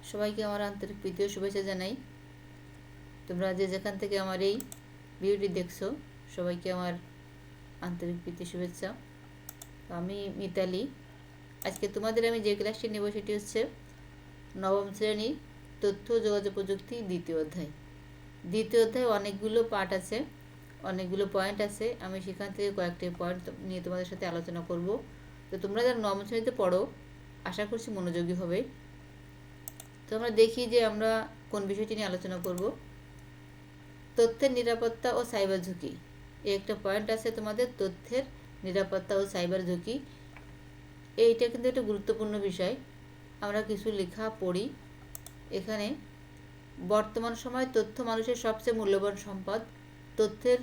সবাইকে আমার আন্তরিক প্রীতি ও শুভেচ্ছা জানাই। তোমরা যে যেখান থেকে আমার এই ভিডিওটি দেখছো, সবাইকে আমার আন্তরিক প্রীতি শুভেচ্ছা। আমি মিতালি। আজকে তোমাদের আমি যে ক্লাসটি নেব সেটি হচ্ছে নবম শ্রেণী তথ্য যোগাযোগ প্রযুক্তি দ্বিতীয় অধ্যায়। দ্বিতীয় অধ্যায়ে অনেকগুলো পার্ট আছে, অনেকগুলো পয়েন্ট আছে। আমি সেখান থেকে কয়েকটি পয়েন্ট নিয়ে তোমাদের সাথে আলোচনা করব। তো তোমরা যারা নবম শ্রেণীতে পড়ো, আশা করছি মনোযোগী হবে। তো আমরা দেখি যে আমরা কোন বিষয়টি নিয়ে আলোচনা করব। তথ্যের নিরাপত্তা ও সাইবার ঝুঁকি, এই একটা পয়েন্ট আছে তোমাদের, তথ্যের নিরাপত্তা ও সাইবার ঝুঁকি। এইটা কিন্তু একটা গুরুত্বপূর্ণ বিষয়। আমরা কিছু লেখা পড়ি এখানে। বর্তমান সময়ে তথ্য মানুষের সবচেয়ে মূল্যবান সম্পদ। তথ্যের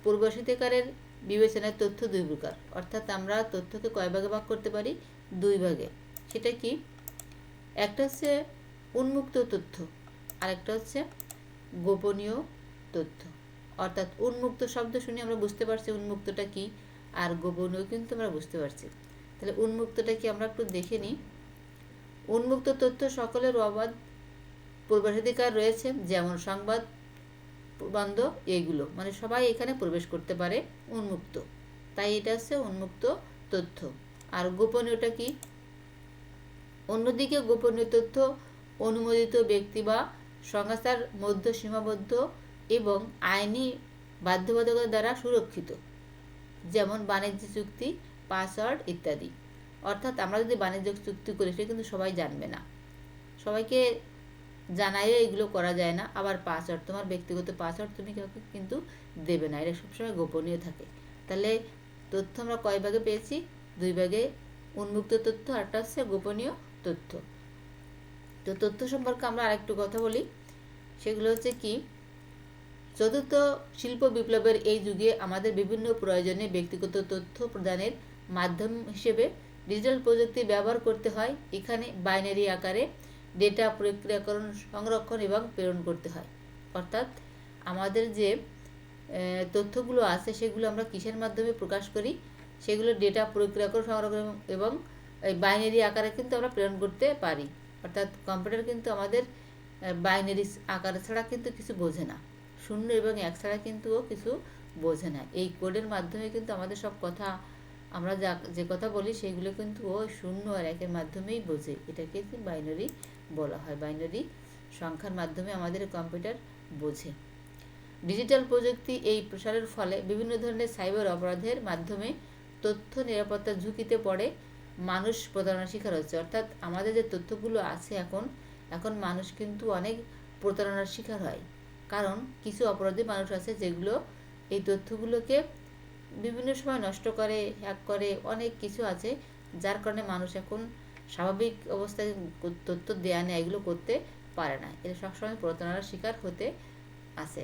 পূর্বশীতিকারের বিবেচনায় তথ্য দুই প্রকার, অর্থাৎ আমরা তথ্যকে কয় ভাগে ভাগ করতে পারি? দুই ভাগে। সেটা কি? একটা হচ্ছে উন্মুক্ত তথ্য, আরেকটা হচ্ছে গোপনীয় তথ্য। অর্থাৎ উন্মুক্ত শব্দ শুনে আমরা বুঝতে পারছি উন্মুক্তটা কি, আর গোপনীয় কিন্তু আমরা বুঝতে পারছি। তাহলে উন্মুক্তটা কি আমরা একটু দেখে নিই। উন্মুক্ত তথ্য সকলের অবাধ পূর্বাধিকার রয়েছে, যেমন সংবাদ, প্রবন্ধ, এইগুলো মানে সবাই এখানে প্রবেশ করতে পারে, উন্মুক্ত। তাই এটা হচ্ছে উন্মুক্ত তথ্য। আর গোপনীয়টা কি? অন্যদিকে গোপনীয় তথ্য অনুমোদিত ব্যক্তি বা সংস্থার মধ্যে সীমাবদ্ধ এবং আইনি বাধ্যবাধকতা দ্বারা সুরক্ষিত, যেমন বাণিজ্য চুক্তি, পাসওয়ার্ড ইত্যাদি। অর্থাৎ আমরা যদি বাণিজ্য চুক্তি করি সেটা কিন্তু সবাই জানবে না, সবাইকে জানাইও এগুলো করা যায় না। আবার পাসওয়ার্ড, তোমার ব্যক্তিগত পাসওয়ার্ড তুমি কাউকে কিন্তু দেবে না, এটা সবসময় গোপনীয় থাকে। তাহলে তথ্য আমরা কয় ভাগে পেয়েছি? দুই ভাগে, উন্মুক্ত তথ্য আর একটা হচ্ছে গোপনীয় তথ্য। তো তথ্য সম্পর্কে আমরা আরেকটু কথা বলি, সেগুলো হচ্ছে কি? চতুর্থ শিল্প বিপ্লবের এই যুগে আমাদের বিভিন্ন প্রয়োজনে ব্যক্তিগত তথ্য প্রদানের মাধ্যম হিসেবে ডিজিটাল প্রযুক্তি ব্যবহার করতে হয়। এখানে বাইনারি আকারে ডেটা প্রক্রিয়াকরণ, সংরক্ষণ এবং প্রেরণ করতে হয়। অর্থাৎ আমাদের যে তথ্যগুলো আছে সেগুলো আমরা কিসের মাধ্যমে প্রকাশ করি? সেগুলো ডেটা প্রক্রিয়াকরণ, সংরক্ষণ এবং এই বাইনারি আকারে কিন্তু আমরা প্রেরণ করতে পারি। অর্থাৎ কম্পিউটার কিন্তু আমাদের বাইনারি আকার ছাড়া কিন্তু কিছু বোঝে না, শূন্য এবং এক ছাড়া কিন্তু ও কিছু বোঝে না। এই কোডের মাধ্যমে কিন্তু আমাদের সব কথা, আমরা যে কথা বলি সেগুলো কিন্তু ও শূন্য আর একের মাধ্যমেই বোঝে। এটাকে বাইনারি বলা হয়, বাইনারি সংখ্যার মাধ্যমে আমাদের কম্পিউটার বোঝে। ডিজিটাল প্রযুক্তি এই প্রসারের ফলে বিভিন্ন ধরনের সাইবার অপরাধের মাধ্যমে তথ্য নিরাপত্তার ঝুঁকিতে পড়ে মানুষ প্রতারণার শিকার হচ্ছে। অর্থাৎ আমাদের যে তথ্যগুলো আছে এখন মানুষ কিন্তু অনেক প্রতারণার শিকার হয়। কারণ কিছু অপরাধী মানুষ আছে যেগুলো এই তথ্যগুলোকে বিভিন্ন সময় নষ্ট করে, হ্যাক করে, অনেক কিছু আছে, যার কারণে মানুষ এখন স্বাভাবিক অবস্থায় তথ্য দেয়া নেয় এগুলো করতে পারে না। এরা সবসময় প্রতারণার শিকার হতে আছে।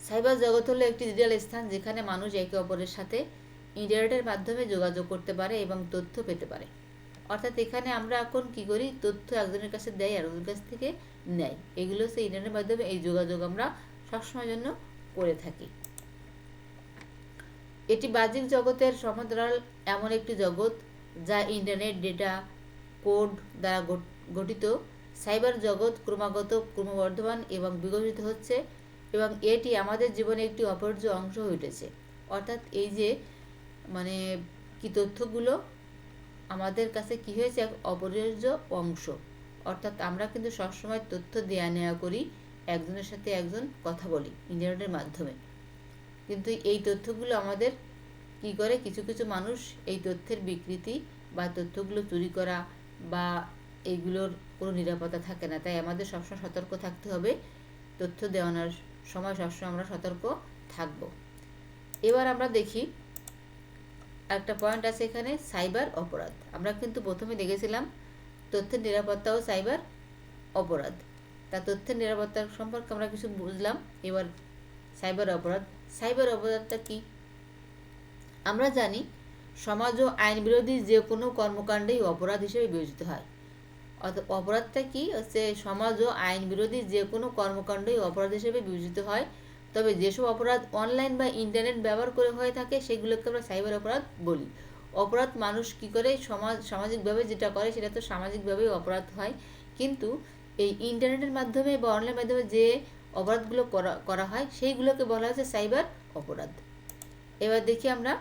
সাইবার জগৎ হলো একটি ডিজিটাল স্থান যেখানে মানুষ একে অপরের সাথে ইন্টারনেটের মাধ্যমে যোগাযোগ করতে পারে এবং তথ্য পেতে পারে। অর্থাৎ এখানে আমরা এখন কি করি? তথ্য একজনের কাছে দেয় আর ওদের কাছ থেকে নেয়। এগুলো হচ্ছে ইন্টারনেটের মাধ্যমে এই যোগাযোগ আমরা সবসময়ের জন্য করে থাকি। এটি বাহ্যিক জগতের সমান্তরাল এমন একটি জগৎ যা ইন্টারনেট, ডেটা, কোড দ্বারা গঠিত। সাইবার জগৎ ক্রমবর্ধমান এবং বিকশিত হচ্ছে এবং এটি আমাদের জীবনে একটি অপরিহার্য অংশ হয়ে উঠেছে। অর্থাৎ এই যে মানে কি তথ্যগুলো আমাদের কাছে কি হয়েছে? এক অপরিহার্য অংশ। অর্থাৎ আমরা কিন্তু সবসময় তথ্য দেয়া নেওয়া করি, একজনের সাথে একজন কথা বলি ইন্টারনেটের মাধ্যমে। কিন্তু এই তথ্যগুলো আমাদের কি করে? কিছু কিছু মানুষ এই তথ্যের বিকৃতি বা তথ্যগুলো চুরি করা বা এইগুলোর কোনো নিরাপত্তা থাকে না। তাই আমাদের সবসময় সতর্ক থাকতে হবে, তথ্য দেওয়ানোর সময় সবসময় আমরা সতর্ক থাকব। এবার আমরা দেখি একটা পয়েন্ট আছে এখানে, সাইবার অপরাধ। আমরা কিন্তু প্রথমে দেখেছিলাম তথ্যের নিরাপত্তা ও সাইবার অপরাধ। তা তথ্যের নিরাপত্তা সম্পর্কে আমরা কিছু বুঝলাম। এবার সাইবার অপরাধ। সাইবার অপরাধটা কি? আমরা জানি সমাজ ও আইন বিরোধী যে কোনো কর্মকাণ্ডই অপরাধ হিসেবে বিবেচিত হয়। অর্থাৎ অপরাধটা কি হচ্ছে? সমাজ ও আইন বিরোধী যে কোনো কর্মকাণ্ডই অপরাধ হিসেবে বিবেচিত হয়। তবে যেসব অপরাধ অনলাইন বা ইন্টারনেট ব্যবহার করে হয়ে থাকে সেগুলোকে আমরা সাইবার অপরাধ বলি। অপরাধ মানুষ কি করে সামাজিকভাবে যেটা করে সেটা তো সামাজিকভাবেই অপরাধ হয়, কিন্তু এই ইন্টারনেটের মাধ্যমে বা অনলাইন মাধ্যমে যে অপরাধগুলো করা হয় সেইগুলোকে বলা হচ্ছে সাইবার অপরাধ। এবার দেখি আমরা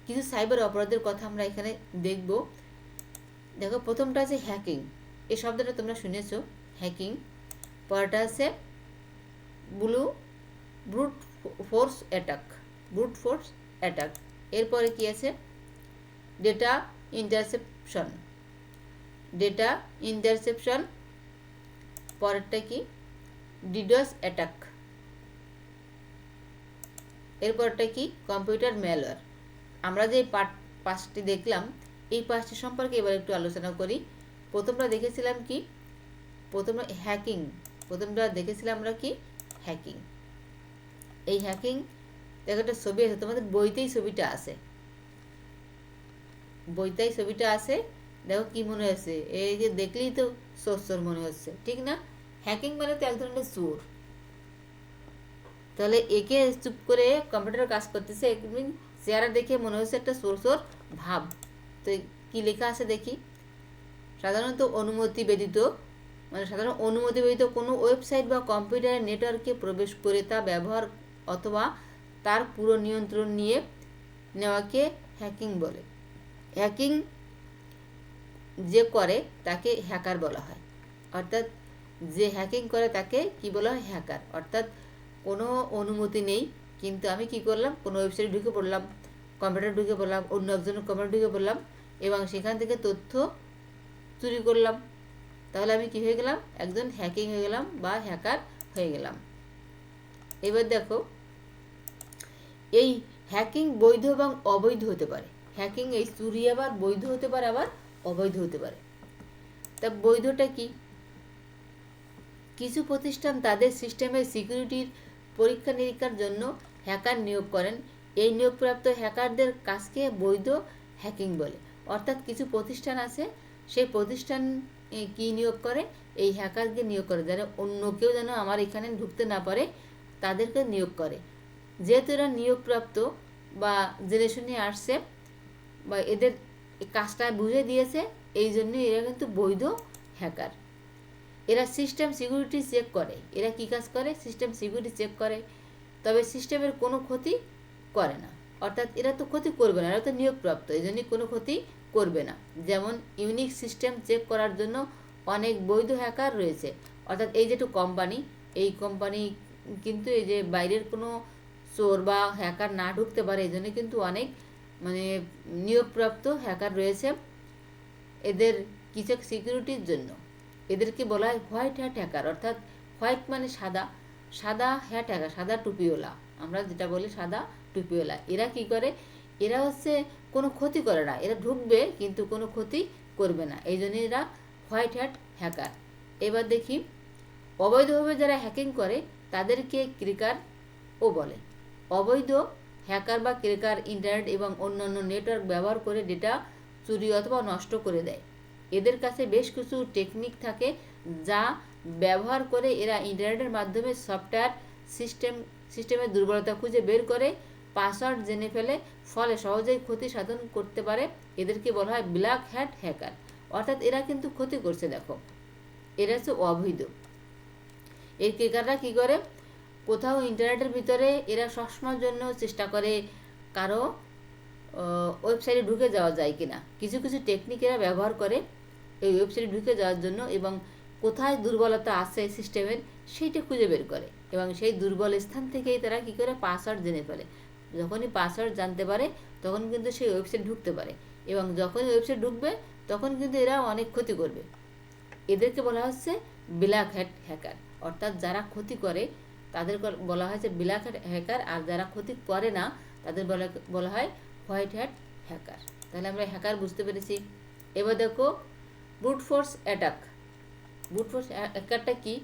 কিছু সাইবার অপরাধের কথা আমরা এখানে দেখব। দেখো, প্রথমটা আছে হ্যাকিং। এই শব্দটা তোমরা শুনেছো, হ্যাকিং। পরেরটা আছে brute force attack, brute force attack. এরপরে কি আছে? Data interception, data interception. পরেরটা কি? DDoS attack. এরপরটা কি? Computer malware. আমরা যে পাঁচটি দেখলাম, এই পাঁচটি সম্পর্কে এবার একটু আলোচনা করি। প্রথমটা দেখেছিলাম কি? প্রথমে হ্যাকিং। প্রথমটা দেখেছিলাম আমরা কি? হ্যাকিং। এই হ্যাকিং, দেখো একটা ছবি আছে, তোমাদের বইতেই ছবিটা আছে, বইতেই ছবিটা আছে। দেখো কি মনে হচ্ছে? এই যে দেখলেই তো চোর চোর মনে হচ্ছে, ঠিক না? হ্যাকিং মানে তো এক ধরনের চোর। তাহলে একে চুপ করে কম্পিউটারে কাজ করতেছে, চেহারা দেখে মনে হচ্ছে একটা চোর চোর ভাব। তো কি লেখা আছে দেখি? সাধারণত অনুমতি ব্যতীত, মানে সাধারণ অনুমতি ব্যতীত কোনো ওয়েবসাইট বা কম্পিউটারের নেটওয়ার্কে প্রবেশ করে তা ব্যবহার অথবা তার পুরো নিয়ন্ত্রণ নিয়ে নেওয়াকে হ্যাকিং বলে। হ্যাকিং যে করে তাকে হ্যাকার বলা হয়। অর্থাৎ যে হ্যাকিং করে তাকে কি বলা হয়? হ্যাকার। অর্থাৎ কোনো অনুমতি নেই, কিন্তু আমি কি করলাম? কোনো ওয়েবসাইটে ঢুকে পড়লাম, কম্পিউটারে ঢুকে পড়লাম, অন্য একজনের কম্পিউটারে ঢুকে পড়লাম এবং সেখান থেকে তথ্য চুরি করলাম। তাহলে আমি কি হয়ে গেলাম? একজন হ্যাকিং হয়ে গেলাম বা হ্যাকার হয়ে গেলাম। এবার দেখো, এই হ্যাকিং বৈধ এবং অবৈধ হতে পারে। হ্যাকিং, এই চুরি আবার বৈধ হতে পারে, আবার অবৈধ হতে পারে। তা বৈধটা কি? কিছু প্রতিষ্ঠান তাদের সিস্টেমের সিকিউরিটির পরীক্ষা নিরীক্ষার জন্য হ্যাকার নিয়োগ করেন। এই নিয়োগপ্রাপ্ত হ্যাকারদের কাজকে বৈধ হ্যাকিং বলে। অর্থাৎ কিছু প্রতিষ্ঠান আছে, সেই প্রতিষ্ঠান কি নিয়োগ করে? এই হ্যাকারকে নিয়োগ করে, যেন অন্য কেউ যেন আমার এখানে ঢুকতে না পারে, তাদেরকে নিয়োগ করে। যেহেতু এরা নিয়োগপ্রাপ্ত বা জেনে শুনে আসছে বা এদের কাজটা বুঝে দিয়েছে, এই জন্য এরা কিন্তু বৈধ হ্যাকার। এরা সিস্টেম সিকিউরিটি চেক করে। এরা কি কাজ করে? সিস্টেম সিকিউরিটি চেক করে, তবে সিস্টেমের কোনো ক্ষতি করে না। অর্থাৎ এরা তো ক্ষতি করবে না, এরা তো নিয়োগপ্রাপ্ত, এই জন্যই কোনো ক্ষতি করবে না। যেমন ইউনিক সিস্টেম চেক করার জন্য অনেক বৈধ হ্যাকার রয়েছে। অর্থাৎ এই যেটু কোম্পানি, এই কোম্পানি কিন্তু এই যে বাইরের কোনো চোর বা হ্যাকার না ঢুকতে পারে, এই জন্য কিন্তু অনেক মানে নিয়োগপ্রাপ্ত হ্যাকার রয়েছে এদের কিছু সিকিউরিটির জন্য। এদেরকে বলা হয় হোয়াইট হ্যাট হ্যাকার। অর্থাৎ হোয়াইট মানে সাদা, সাদা হ্যাট হ্যাকার, সাদা টুপিওয়ালা, আমরা যেটা বলি সাদা টুপিওয়ালা। এরা কি করে? এরা হচ্ছে কোনো ক্ষতি করে না, এরা ঢুকবে কিন্তু কোনো ক্ষতি করবে না, এই জন্য এরা হোয়াইট হ্যাট হ্যাকার। এবার দেখি, অবৈধভাবে যারা হ্যাকিং করে তাদেরকে ক্র্যাকারও বলে। অবৈধ হ্যাকার বা ক্র্যাকার ইন্টারনেট এবং অন্যান্য নেটওয়ার্ক ব্যবহার করে ডেটা চুরি অথবা নষ্ট করে দেয়। এদের কাছে বেশ কিছু টেকনিক থাকে যা ব্যবহার করে এরা ইন্টারনেটের মাধ্যমে সফটওয়্যার সিস্টেমের দুর্বলতা খুঁজে বের করে পাসওয়ার্ড জেনে ফেলে, ফলে সহজেই ক্ষতি সাধন করতে পারে। এদেরকে বলা হয় ব্ল্যাক হ্যাট হ্যাকার। অর্থাৎ এরা কিন্তু ক্ষতি করছে। দেখো, এরা হচ্ছে অবৈধ। এই ক্র্যাকাররা কী করে? কোথাও ইন্টারনেটের ভিতরে এরা সবসময়ের জন্য চেষ্টা করে কারো ওয়েবসাইটে ঢুকে যাওয়া যায় কিনা, কিছু কিছু টেকনিক এরা ব্যবহার করে এই ওয়েবসাইটে ঢুকে যাওয়ার জন্য, এবং কোথায় দুর্বলতা আছে সিস্টেমের সেইটা খুঁজে বের করে, এবং সেই দুর্বল স্থান থেকেই তারা কী করে? পাসওয়ার্ড জেনে ফেলে। যখনই পাসওয়ার্ড জানতে পারে তখন কিন্তু সেই ওয়েবসাইট ঢুকতে পারে, এবং যখনই ওয়েবসাইট ঢুকবে তখন কিন্তু এরা অনেক ক্ষতি করবে। এদেরকে বলা হচ্ছে ব্ল্যাক হ্যাট হ্যাকার। অর্থাৎ যারা ক্ষতি করে তাদের বলা হয়েছে ব্ল্যাক হ্যাট হ্যাকার, আর যারা ক্ষতি করে না তাদের বলা হয় হোয়াইট হ্যাট হ্যাকার। তাহলে আমরা হ্যাকার বুঝতে পেরেছি। এবার দেখো, brute force attack. Brute force হ্যাকারটা কি?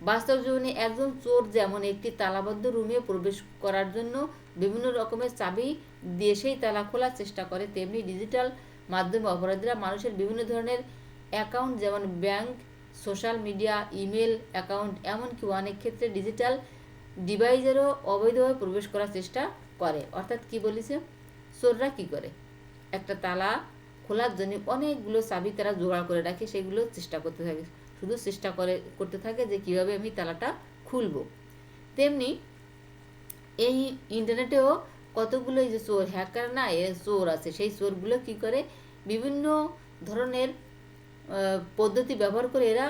বাস্তব জীবনে একজন চোর যেমন একটি তালাবদ্ধ রুমে প্রবেশ করার জন্য বিভিন্ন রকমের চাবি দিয়ে সেই তালা খোলার চেষ্টা করে, তেমনি ডিজিটাল মাধ্যমে অপরাধীরা মানুষের বিভিন্ন ধরনের অ্যাকাউন্ট, যেমন bank, social media, email account, এমনকি অনেক ক্ষেত্রে ডিজিটাল ডিভাইসেরও অবৈধভাবে প্রবেশ করার চেষ্টা করে। অর্থাৎ কি বলেছে? চোররা কি করে? একটা তালা খোলার জন্য অনেকগুলো চাবি তারা জোগাড় করে রাখে, সেগুলো চেষ্টা করতে থাকে। শুধু চেষ্টা করতে থাকে যে কীভাবে আমি তালাটা খুলব। তেমনি এই ইন্টারনেটেও কতগুলো এই যে চোর, হ্যাকার না, চোর আছে, সেই চোরগুলো কী করে বিভিন্ন ধরনের পদ্ধতি ব্যবহার করে এরা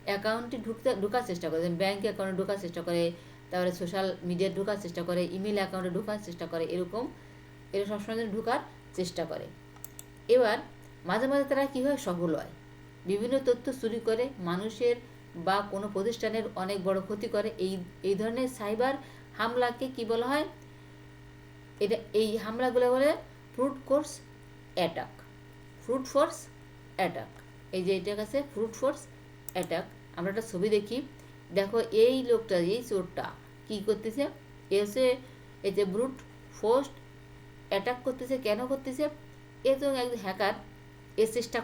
অ্যাকাউন্টে ঢোকার চেষ্টা করে, ব্যাঙ্ক অ্যাকাউন্টে ঢোকার চেষ্টা করে, তারপরে সোশ্যাল মিডিয়ায় ঢোকার চেষ্টা করে, ইমেল অ্যাকাউন্টে ঢোকার চেষ্টা করে, এরা সবসময় ঢোকার চেষ্টা করে। এবার মাঝে মাঝে তারা কীভাবে সফল হয়, বিভিন্ন তথ্য চুরি করে মানুষের বা কোনো প্রতিষ্ঠানের অনেক বড় ক্ষতি করে। এই ধরনের সাইবার হামলাকে কি বলা হয়, এই হামলাগুলো বলে brute force attack. Brute force attack, এই যে এটার কাছে ব্রুট ফোর্স অ্যাটাক। আমরা একটা ছবি দেখি, দেখো এই লোকটা, এই চোরটা কী করতেছে, এই যে ব্রুট ফোর্স অ্যাটাক করতেছে। কেন করতেছে? এ তো একজন হ্যাকার, চেষ্টা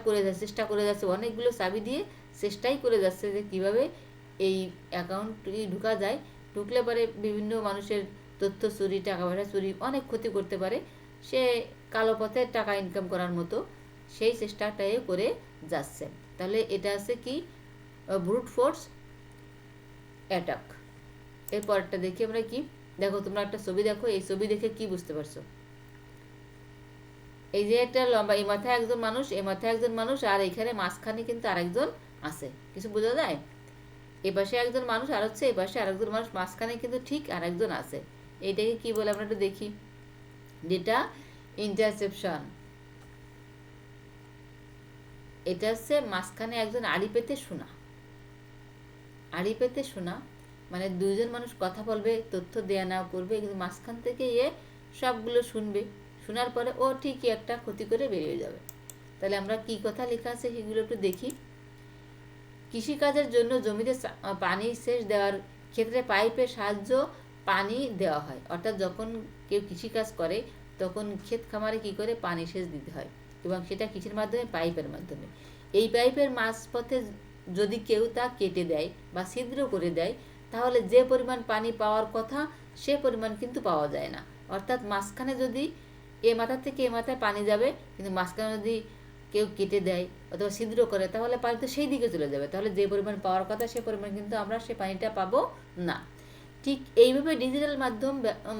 করে যাচ্ছে অনেকগুলো চাবি দিয়ে চেষ্টাই করে যাচ্ছে যে কীভাবে এই অ্যাকাউন্টে ঢোকা যায়, ঢুকলে পরে বিভিন্ন মানুষের তথ্য চুরি, টাকা পয়সা চুরি, অনেক ক্ষতি করতে পারে। সে কালো পথে টাকা ইনকাম করার মতো সেই চেষ্টাটাই করে যাচ্ছে। তাহলে এটা আছে কি, ব্রুট ফোর্স অ্যাটাক। এরপরটা দেখি আমরা কি, দেখো তোমরা একটা ছবি দেখো, এই ছবি দেখে কি বুঝতে পারছো? এই যে একটা লম্বা, এই মাথায় একজন মানুষ, এই মাথায় একজন মানুষ, আর এখানে মাঝখানে কিন্তু আরেকজন আছে, কিছু বোঝা যায়? এ পাশে একজন মানুষ আর হচ্ছে এ পাশে আরেকজন মানুষ, মাঝখানে কিন্তু ঠিক আরেকজন আছে। এইটাকে কি বলে আমরা একটু দেখি, ডেটা ইন্টারসেপশন। এটা হচ্ছে মাঝখানে একজন আড়ি পেতে শোনা। আড়ি পেতে শোনা মানে দুইজন মানুষ কথা বলবে, তথ্য দেয়া নেওয়া করবে, কিন্তু মাঝখান থেকে সবগুলো শুনবে, শোনার পরে ও ঠিকই একটা ক্ষতি করে বেরিয়ে যাবে। তাহলে আমরা কি কথা লেখা আছে সেগুলো একটু দেখি। কৃষিকাজের জন্য জমিতে পানি সেচ দেওয়ার ক্ষেত্রে পাইপের সাহায্য পানি দেওয়া হয়। অর্থাৎ যখন কেউ কৃষিকাজ করে তখন ক্ষেত খামারে কি করে পানি সেচ দিতে হয়, এবং সেটা কিসের মাধ্যমে? পাইপের মাধ্যমে। এই পাইপের মাঝপথে যদি কেউ তা কেটে দেয় বা ছিদ্র করে দেয়, তাহলে যে পরিমাণ পানি পাওয়ার কথা সে পরিমাণ কিন্তু পাওয়া যায় না। অর্থাৎ মাঝখানে যদি এ মাথা থেকে এ মাথায় পানি যাবে, কিন্তু মাঝখানে যদি কেউ কেটে দেয় অথবা ছিদ্র করে, তাহলে পানি তো সেই দিকে চলে যাবে। তাহলে যে পরিমাণ পাওয়ার কথা সে পরিমাণ কিন্তু আমরা সে পানিটা পাবো না। ঠিক এইভাবে ডিজিটাল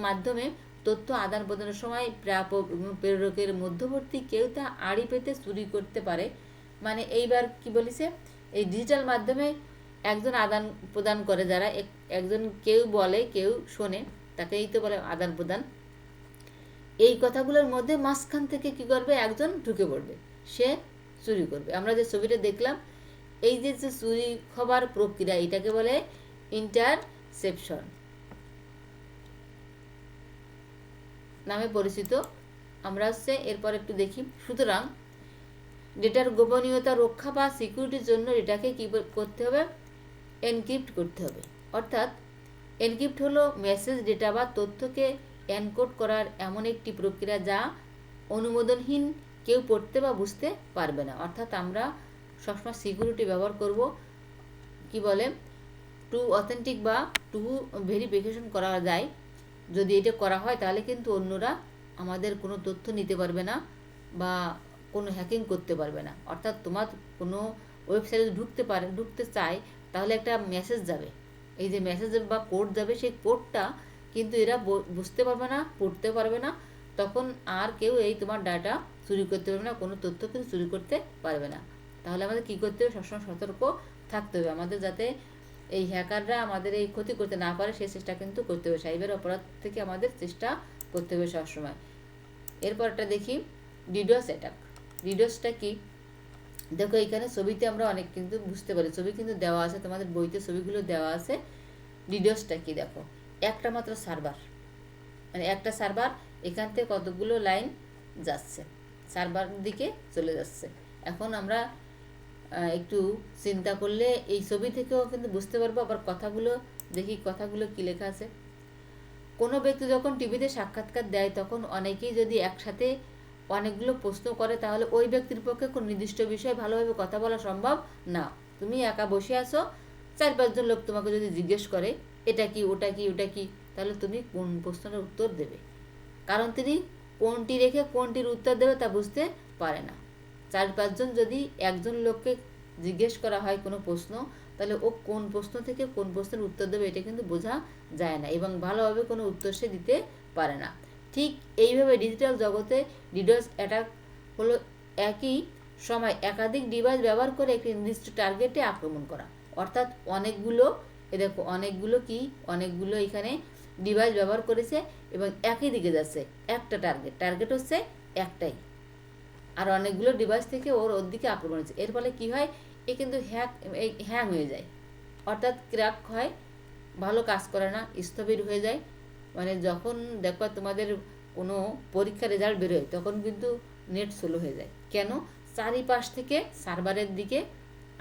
মাধ্যমে তথ্য আদান প্রদানের সময় প্রাপক এবং প্রেরকের মধ্যবর্তী কেউ তা আড়ি পেতে চুরি করতে পারে। মানে এইবার কি বলিছে, এই ডিজিটাল মাধ্যমে একজন আদান প্রদান করে, যারা একজন কেউ বলে কেউ শোনে, তাকেই তো বলে আদান প্রদান। এই কথাগুলোর মধ্যে মাঝখান থেকে কি করবে, একজন ঢুকে পড়বে, সে চুরি করবে। আমরা যে ছবিটা দেখলাম, এই যে চুরি হবার প্রক্রিয়া, এটাকে বলে ইন্টারসেপশন নামে পরিচিত। আমরা হচ্ছে এরপর একটু দেখি। সুতরাং ডেটার গোপনীয়তা রক্ষা বা সিকিউরিটির জন্য এটাকে কি করতে হবে, এনক্রিপ্ট করতে হবে। অর্থাৎ এনক্রিপ্ট হলো মেসেজ, ডেটা বা তথ্যকে এনকোড করার এমন একটি প্রক্রিয়া যা অনুমোদনহীন কেউ পড়তে বা বুঝতে পারবে না। অর্থাৎ আমরা সবসময় সিকিউরিটি ব্যবহার করব, কি বলে, টু অথেন্টিক বা টু ভেরিফিকেশন করা যায়। যদি এটা করা হয় তাহলে কিন্তু অন্যরা আমাদের কোনো তথ্য নিতে পারবে না বা কোনো হ্যাকিং করতে পারবে না। অর্থাৎ তোমার কোনো ওয়েবসাইটে ঢুকতে চায়, তাহলে একটা মেসেজ যাবে, এই যে মেসেজ বা কোড যাবে, সেই কোডটা কিন্তু এরা বুঝতে পারবে না, পড়তে পারবে না, তখন আর কেউ এই তোমার ডাটা চুরি করতে পারবে না, কোনো তথ্য কিন্তু চুরি করতে পারবে না। তাহলে আমাদের কী করতে হবে, সবসময় সতর্ক থাকতে হবে আমাদের, যাতে এই হ্যাকাররা আমাদের এই ক্ষতি করতে না পারে সেই চেষ্টা কিন্তু করতে হবে। সাইবার অপরাধ থেকে আমাদের চেষ্টা করতে হবে সবসময়। এরপরটা দেখি ডিডোস অ্যাটাক। ডিডোসটা কি, দেখো এখানে ছবিতে আমরা অনেক কিন্তু বুঝতে পারি, ছবি কিন্তু দেওয়া আছে, তোমাদের বইতে ছবিগুলো দেওয়া আছে। ডিডোসটা কি, দেখো একটা মাত্র সার্ভার, মানে একটা সার্ভার, এখান থেকে কতগুলো লাইন যাচ্ছে, সার্ভার দিকে চলে যাচ্ছে। এখন আমরা একটু চিন্তা করলে এই ছবি থেকেও কিন্তু বুঝতে পারবো। আবার কথাগুলো দেখি, কথাগুলো কি লেখা আছে। কোনো ব্যক্তি যখন টিভিতে সাক্ষাৎকার দেয়, তখন অনেকেই যদি একসাথে অনেকগুলো প্রশ্ন করে, তাহলে ওই ব্যক্তির পক্ষে কোনো নির্দিষ্ট বিষয়ে ভালোভাবে কথা বলা সম্ভব না। তুমি একা বসে আছো, 4-5 জন লোক তোমাকে যদি জিজ্ঞেস করে এটা কি, ওটা কি, ওটা কি, তাহলে তুমি কোন প্রশ্নের উত্তর দেবে? কারণ তিনি কোনটি রেখে কোনটির উত্তর দেবে তা বুঝতে পারে না। 4-5 জন যদি একজন লোককে জিজ্ঞেস করা হয় কোনো প্রশ্ন, তাহলে ও কোন প্রশ্ন থেকে কোন প্রশ্নের উত্তর দেবে এটা কিন্তু বোঝা যায় না, এবং ভালোভাবে কোনো উত্তর সে দিতে পারে না। ঠিক এইভাবে ডিজিটাল জগতে ডিডোস অ্যাটাক হলো একই সময় একাধিক ডিভাইস ব্যবহার করে একটি নির্দিষ্ট টার্গেটে আক্রমণ করা। অর্থাৎ অনেকগুলো, দেখো অনেকগুলো এখানে ডিভাইস ব্যবহার করেছে এবং একই দিকে যাচ্ছে, একটা টার্গেট হচ্ছে একটাই, আর অনেকগুলো ডিভাইস থেকে ওর দিকে আক্রমণ হচ্ছে। এর ফলে কী হয়, এ কিন্তু হ্যাং হয়ে যায়, অর্থাৎ ক্র্যাক হয়, ভালো কাজ করে না, স্থবির হয়ে যায়। মানে যখন দেখো তোমাদের কোনো পরীক্ষার রেজাল্ট বেরোয় তখন কিন্তু নেট স্লো হয়ে যায়। কেন? চারিপাশ থেকে সার্ভারের দিকে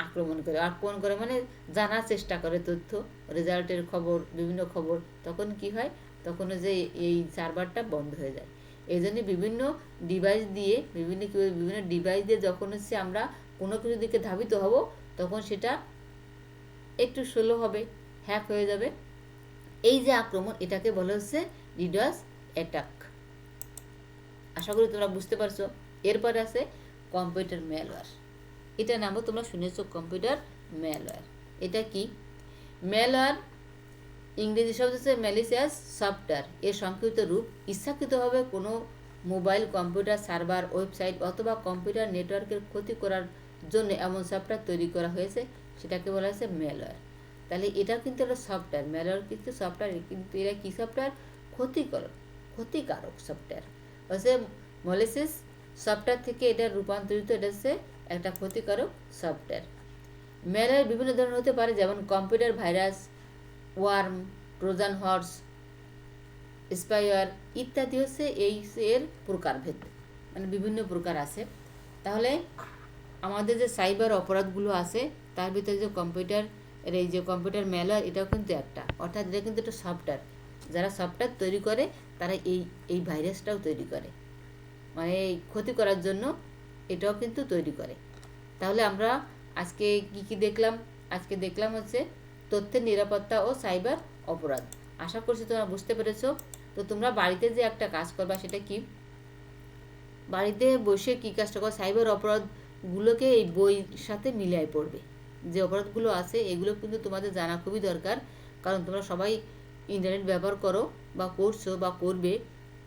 আক্রমণ করে মানে জানার চেষ্টা করে তথ্য, রেজাল্টের খবর, বিভিন্ন খবর। তখন কি হয়, তখন যে এই সার্ভারটা বন্ধ হয়ে যায়। এই জন্য বিভিন্ন ডিভাইস দিয়ে যখন হচ্ছে আমরা কোনো কিছু দিকে ধাবিত হব, তখন সেটা একটু স্লো হবে, হ্যাক হয়ে যাবে। এই যে আক্রমণ, এটাকে বলা হচ্ছে ডিডোস অ্যাটাক। আশা করি তোমরা বুঝতে পারছো। এরপর আছে কম্পিউটার ম্যালওয়্যার। এটা নামও তোমরা শুনেছো, কম্পিউটার ম্যালওয়্যার। এটা কি? ম্যালওয়্যার ইংরেজি শব্দ হচ্ছে ম্যালিসিয়াস সফটওয়্যার। এর সংক্ষিপ্ত রূপ, ইচ্ছাকৃতভাবে কোনো মোবাইল, কম্পিউটার সার্ভার, ওয়েবসাইট অথবা কম্পিউটার নেটওয়ার্কের ক্ষতি করার জন্য এমন সফটওয়্যার তৈরি করা হয়েছে, সেটাকে বলা হয়েছে ম্যালওয়্যার। তাহলে এটা কিন্তু একটা সফটওয়্যার, ম্যালওয়্যার কিন্তু সফটওয়্যার, কিন্তু এরা কী সফটওয়্যার? ক্ষতিকারক সফটওয়্যার হচ্ছে ম্যালিসিয়াস সফটওয়্যার থেকে এটা রূপান্তরিত, এটা হচ্ছে একটা ক্ষতিকারক সফটওয়্যার। ম্যালওয়্যার বিভিন্ন ধরনের হতে পারে, যেমন computer virus, worm, Trojan horse, spyware ইত্যাদি হচ্ছে এর প্রকারভেদ, মানে বিভিন্ন প্রকার আছে। তাহলে আমাদের যে সাইবার অপরাধগুলো আছে তার ভিতরে যে কম্পিউটার ম্যালওয়্যার, এটাও কিন্তু একটা, অর্থাৎ এটা কিন্তু একটা সফটওয়্যার। যারা সফটওয়্যার তৈরি করে তারা এই ভাইরাসটাও তৈরি করে, মানে ক্ষতি করার জন্য এটাও কিন্তু তৈরি করে। তাহলে আমরা আজকে কি দেখলাম? আজকে দেখলাম হচ্ছে তথ্যের নিরাপত্তা ও সাইবার অপরাধ। আশা করছি তোমরা বুঝতে পেরেছো। তো তোমরা বাড়িতে যে একটা কাজ করবা, সেটা কি? বাড়িতে বসে কী কাজটা করো, সাইবার অপরাধগুলোকে এই বইয়ের সাথে মিলিয়ে পড়বে। যে অপরাধগুলো আছে এগুলো কিন্তু তোমাদের জানা খুবই দরকার, কারণ তোমরা সবাই ইন্টারনেট ব্যবহার করো বা করছো বা করবে।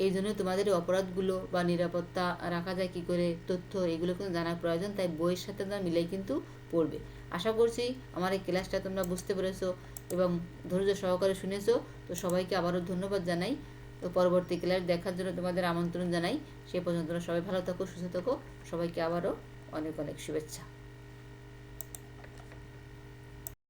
এই জন্য তোমাদের অপরাধগুলো বা নিরাপত্তা রাখা যায় কী করে, তথ্য, এগুলো কিন্তু জানার প্রয়োজন। তাই বইয়ের সাথে তোমরা মিলাই কিন্তু পড়বে। আশা করছি আমার এই ক্লাসটা তোমরা বুঝতে পেরেছো এবং ধৈর্য সহকারে শুনেছো। তো সবাইকে আবারও ধন্যবাদ জানাই। তো পরবর্তী ক্লাস দেখার জন্য তোমাদের আমন্ত্রণ জানাই। সে পর্যন্ত তোমরা সবাই ভালো থাকো, সুস্থ থাকো। সবাইকে আবারও অনেক অনেক শুভেচ্ছা।